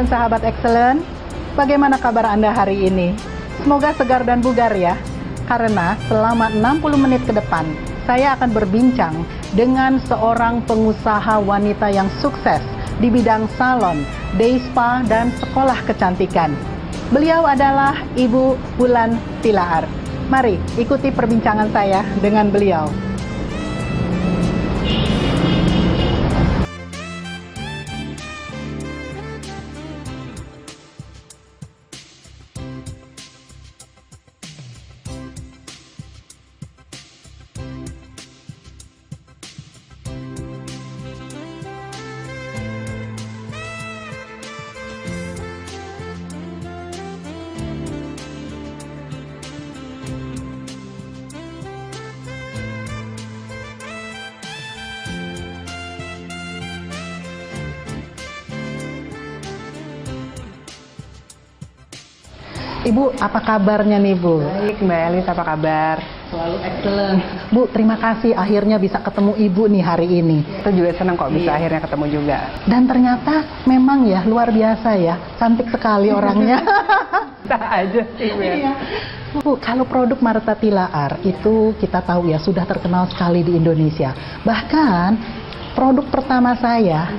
sahabat Excellent, bagaimana kabar Anda hari ini? Semoga segar dan bugar ya, karena selama 60 menit ke depan, saya akan berbincang dengan seorang pengusaha wanita yang sukses di bidang salon, day spa, dan sekolah kecantikan. Beliau adalah Ibu Wulan Tilaar. Mari ikuti perbincangan saya dengan beliau. Ibu, apa kabarnya nih Bu? Baik, Mbak Elis, apa kabar? Selalu excellent. Bu, terima kasih akhirnya bisa ketemu Ibu nih hari ini. Kita juga senang kok bisa akhirnya ketemu juga. Dan ternyata memang ya luar biasa ya, cantik sekali orangnya. Kita aja sih, Iya. Bu, kalau produk Martha Tilaar itu kita tahu ya sudah terkenal sekali di Indonesia. Bahkan produk pertama saya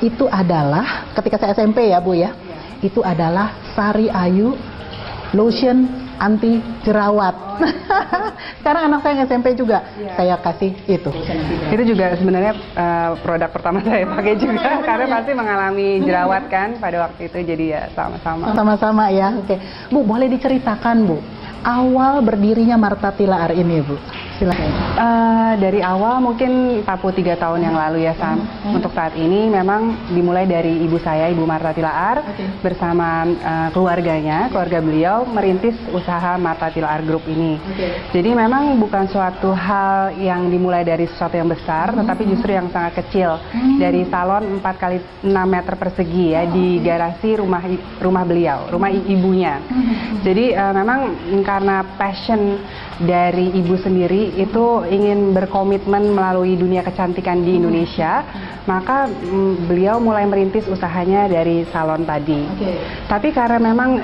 itu adalah ketika saya SMP ya Bu ya, itu adalah Sari Ayu lotion anti jerawat. Sekarang anak saya SMP juga, saya kasih itu. Itu juga sebenarnya produk pertama saya pakai juga, karena pasti mengalami jerawat kan pada waktu itu, jadi ya sama-sama. Sama-sama ya, oke. Bu, boleh diceritakan Bu, awal berdirinya Martha Tilaar ini Bu? Silakan. Dari awal mungkin 43 tahun yang lalu ya Sam. Untuk saat ini memang dimulai dari ibu saya, Ibu Martha Tilaar, bersama keluarganya, keluarga beliau merintis usaha Martha Tilaar Group ini. Jadi memang bukan suatu hal yang dimulai dari sesuatu yang besar, tetapi justru yang sangat kecil. Dari salon 4 kali 6 meter persegi ya, di garasi rumah beliau, rumah ibunya. Jadi memang karena passion dari ibu sendiri itu ingin berkomitmen melalui dunia kecantikan di Indonesia, maka beliau mulai merintis usahanya dari salon tadi. Tapi karena memang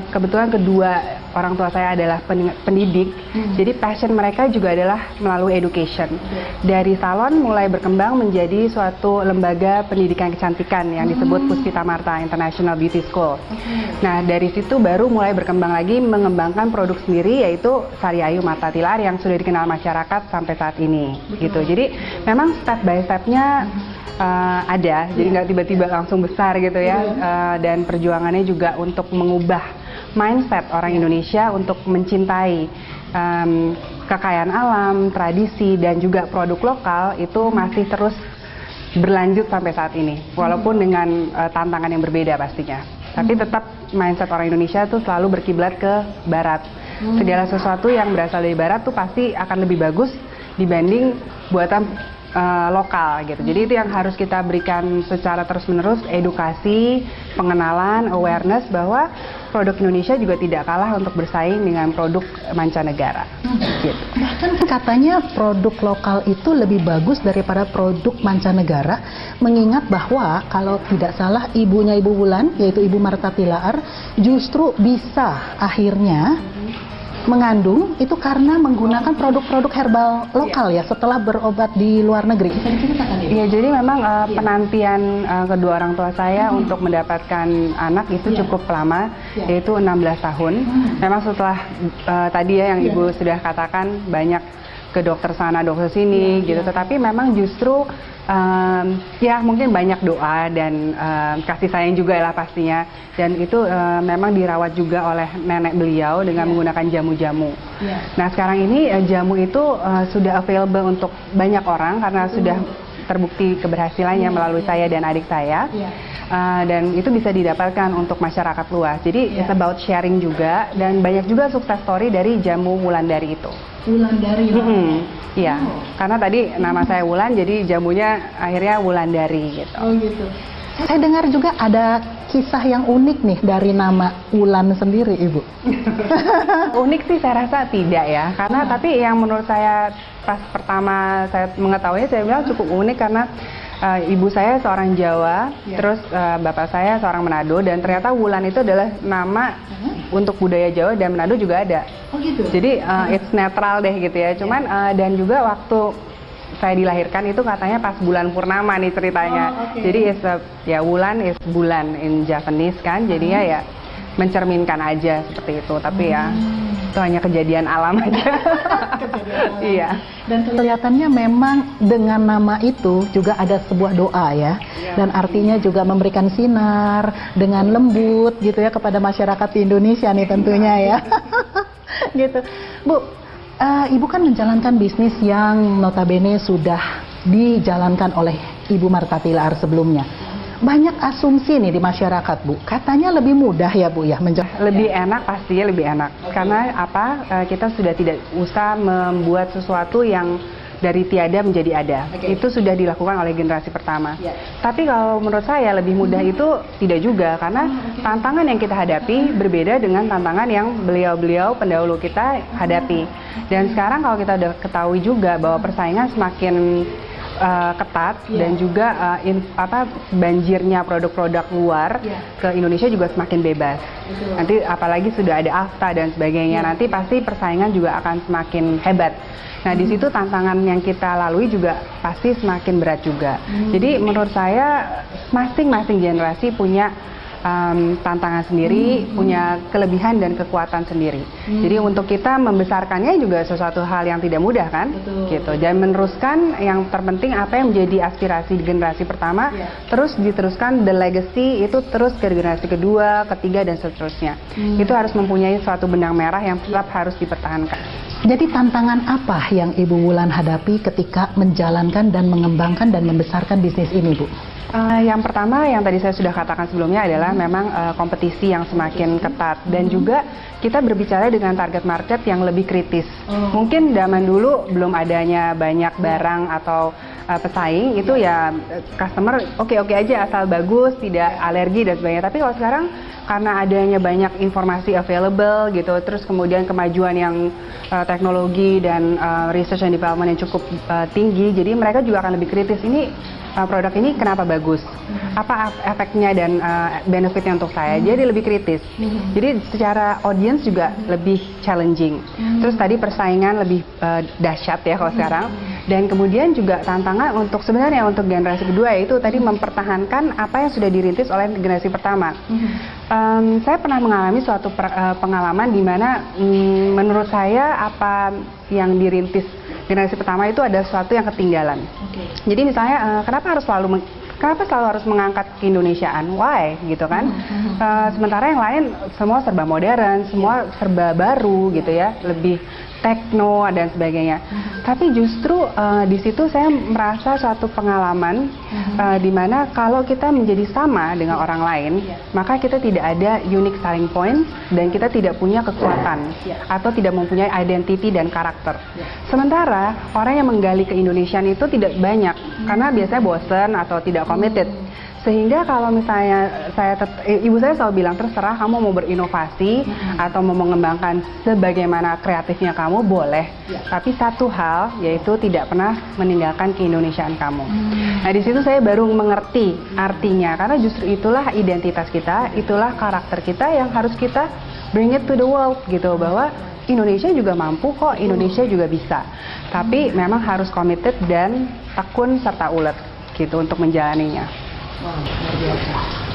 kebetulan kedua orang tua saya adalah pendidik, jadi passion mereka juga adalah melalui education. Dari salon mulai berkembang menjadi suatu lembaga pendidikan kecantikan yang disebut Puspita Martha International Beauty School. Nah, dari situ baru mulai berkembang lagi mengembangkan produk sendiri, yaitu Sari Ayu Martha Tilaar yang sudah dikenal masyarakat sampai saat ini. Gitu. Jadi memang step by stepnya ada, jadi nggak tiba-tiba langsung besar gitu ya. Dan perjuangannya juga untuk mengubah mindset orang Indonesia untuk mencintai kekayaan alam, tradisi, dan juga produk lokal itu masih terus berlanjut sampai saat ini, walaupun dengan tantangan yang berbeda pastinya. Tapi tetap mindset orang Indonesia tuh selalu berkiblat ke barat. Segala sesuatu yang berasal dari barat tuh pasti akan lebih bagus dibanding buatan lokal gitu. Jadi itu yang harus kita berikan secara terus-menerus, edukasi, pengenalan, awareness bahwa produk Indonesia juga tidak kalah untuk bersaing dengan produk mancanegara. Gitu. Bahkan katanya produk lokal itu lebih bagus daripada produk mancanegara, mengingat bahwa kalau tidak salah ibunya Ibu Wulan, yaitu Ibu Martha Tilaar, justru bisa akhirnya mengandung itu karena menggunakan produk-produk herbal lokal ya setelah berobat di luar negeri. Bisa diceritakan ya? Iya, jadi memang penantian kedua orang tua saya untuk mendapatkan anak itu cukup lama, yaitu 16 tahun. Memang setelah tadi ya yang Ibu sudah katakan banyak ke dokter sana, dokter sini gitu. Tetapi memang justru ya mungkin banyak doa dan kasih sayang juga lah pastinya. Dan itu memang dirawat juga oleh nenek beliau dengan menggunakan jamu-jamu. Nah sekarang ini jamu itu sudah available untuk banyak orang karena sudah terbukti keberhasilannya melalui saya dan adik saya. Dan itu bisa didapatkan untuk masyarakat luas. Jadi it's about sharing juga, dan banyak juga sukses story dari jamu Wulandari itu. Wulandari. Iya, karena tadi nama saya Wulan, jadi jamunya akhirnya Wulandari gitu. Oh gitu. Saya dengar juga ada kisah yang unik nih dari nama Wulan sendiri, Ibu. Unik sih saya rasa tidak ya, karena tapi yang menurut saya pas pertama saya mengetahuinya, saya bilang cukup unik karena Ibu saya seorang Jawa, terus bapak saya seorang Manado, dan ternyata Wulan itu adalah nama untuk budaya Jawa dan Manado juga ada. Oh gitu. Jadi it's netral deh gitu ya. Cuman dan juga waktu saya dilahirkan itu katanya pas bulan purnama nih ceritanya. Jadi ya Wulan is bulan in Japanese kan. Jadi ya mencerminkan aja seperti itu. Tapi ya itu hanya kejadian alam aja. Iya. Dan kelihatannya memang dengan nama itu juga ada sebuah doa ya. Dan artinya juga memberikan sinar dengan lembut gitu ya kepada masyarakat di Indonesia nih tentunya ya. Gitu. Bu, Ibu kan menjalankan bisnis yang notabene sudah dijalankan oleh Ibu Martha Tilaar sebelumnya. Banyak asumsi nih di masyarakat, Bu. Katanya lebih mudah ya, Bu ya, lebih enak, pastinya lebih enak. Karena apa? Kita sudah tidak usah membuat sesuatu yang dari tiada menjadi ada. Itu sudah dilakukan oleh generasi pertama. Tapi kalau menurut saya lebih mudah itu tidak juga, karena tantangan yang kita hadapi berbeda dengan tantangan yang beliau-beliau pendahulu kita hadapi. Dan sekarang kalau kita udah ketahui juga bahwa persaingan semakin ketat dan juga banjirnya produk-produk luar ke Indonesia juga semakin bebas. Nanti apalagi sudah ada AFTA dan sebagainya, nanti pasti persaingan juga akan semakin hebat. Nah di situ tantangan yang kita lalui juga pasti semakin berat juga. Jadi menurut saya masing-masing generasi punya tantangan sendiri, punya kelebihan dan kekuatan sendiri. Jadi untuk kita membesarkannya juga sesuatu hal yang tidak mudah kan, gitu. Dan meneruskan yang terpenting apa yang menjadi aspirasi di generasi pertama, terus diteruskan the legacy itu terus ke generasi kedua, ketiga dan seterusnya. Itu harus mempunyai suatu benang merah yang tetap harus dipertahankan. Jadi tantangan apa yang Ibu Wulan hadapi ketika menjalankan dan mengembangkan dan membesarkan bisnis ini, Bu? Yang pertama yang tadi saya sudah katakan sebelumnya adalah memang kompetisi yang semakin ketat dan juga kita berbicara dengan target market yang lebih kritis. Mungkin zaman dulu belum adanya banyak barang atau pesaing, itu ya customer oke-oke aja asal bagus, tidak alergi dan sebagainya. Tapi kalau sekarang karena adanya banyak informasi available gitu, terus kemudian kemajuan yang teknologi dan research and development yang cukup tinggi, jadi mereka juga akan lebih kritis, ini produk ini kenapa bagus, apa efeknya dan benefitnya untuk saya, jadi lebih kritis. Jadi secara audience juga lebih challenging. Terus tadi persaingan lebih dahsyat ya kalau sekarang. Dan kemudian juga tantangan untuk sebenarnya untuk generasi kedua yaitu tadi mempertahankan apa yang sudah dirintis oleh generasi pertama. Saya pernah mengalami suatu pengalaman di mana menurut saya apa yang dirintis generasi pertama itu ada sesuatu yang ketinggalan. Jadi misalnya kenapa selalu harus mengangkat keindonesiaan? Why? Gitu kan? Sementara yang lain semua serba modern, semua serba baru gitu ya, lebih tekno dan sebagainya. Tapi justru di situ saya merasa suatu pengalaman di mana kalau kita menjadi sama dengan orang lain, maka kita tidak ada unique selling point dan kita tidak punya kekuatan atau tidak mempunyai identity dan karakter. Sementara orang yang menggali keindonesiaan itu tidak banyak karena biasanya bosen atau tidak committed. Sehingga kalau misalnya ibu saya selalu bilang terserah kamu mau berinovasi atau mau mengembangkan sebagaimana kreatifnya kamu boleh, tapi satu hal yaitu tidak pernah meninggalkan keindonesiaan kamu. Nah di situ saya baru mengerti artinya, karena justru itulah identitas kita, itulah karakter kita yang harus kita bring it to the world gitu, bahwa Indonesia juga mampu kok, Indonesia juga bisa, tapi memang harus committed dan tekun serta ulet gitu untuk menjalaninya.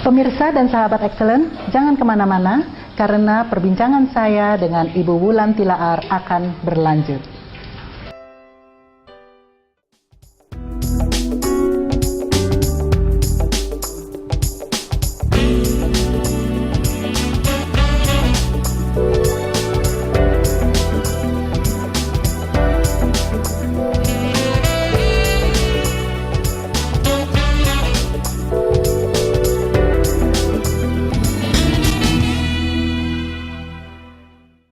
Pemirsa dan sahabat Excellent, jangan kemana-mana karena perbincangan saya dengan Ibu Wulan Tilaar akan berlanjut.